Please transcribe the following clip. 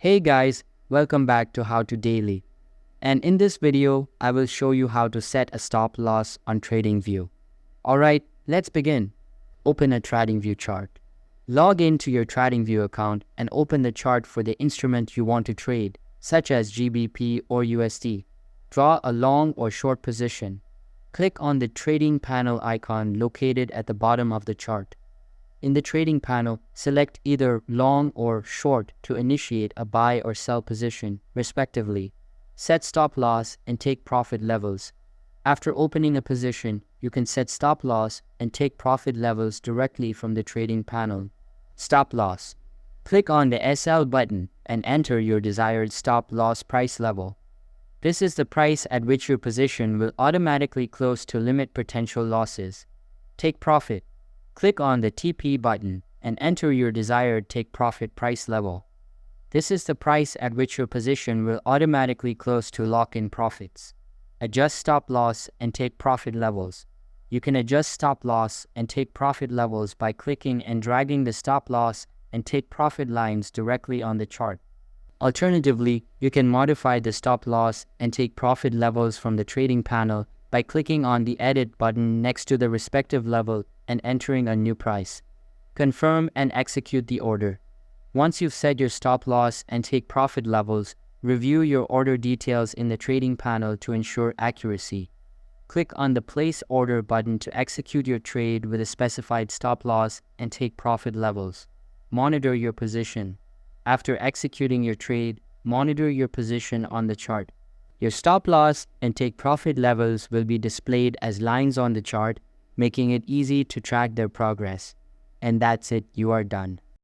Hey guys, welcome back to How to Daily. And in this video, I will show you how to set a stop loss on TradingView. Alright, let's begin. Open a TradingView chart. Log into your TradingView account and open the chart for the instrument you want to trade, such as GBP or USD. Draw a long or short position. Click on the trading panel icon located at the bottom of the chart. In the trading panel, select either long or short to initiate a buy or sell position, respectively. Set stop loss and take profit levels. After opening a position, you can set stop loss and take profit levels directly from the trading panel. Stop loss. Click on the SL button and enter your desired stop loss price level. This is the price at which your position will automatically close to limit potential losses. Take profit. Click on the TP button and enter your desired take profit price level. This is the price at which your position will automatically close to lock-in profits. Adjust stop loss and take profit levels. You can adjust stop loss and take profit levels by clicking and dragging the stop loss and take profit lines directly on the chart. Alternatively, you can modify the stop loss and take profit levels from the trading panel by clicking on the Edit button next to the respective level and entering a new price. Confirm and execute the order. Once you've set your stop loss and take profit levels, review your order details in the trading panel to ensure accuracy. Click on the Place Order button to execute your trade with a specified stop loss and take profit levels. Monitor your position. After executing your trade, monitor your position on the chart. Your stop loss and take profit levels will be displayed as lines on the chart, making it easy to track their progress. And that's it, you are done.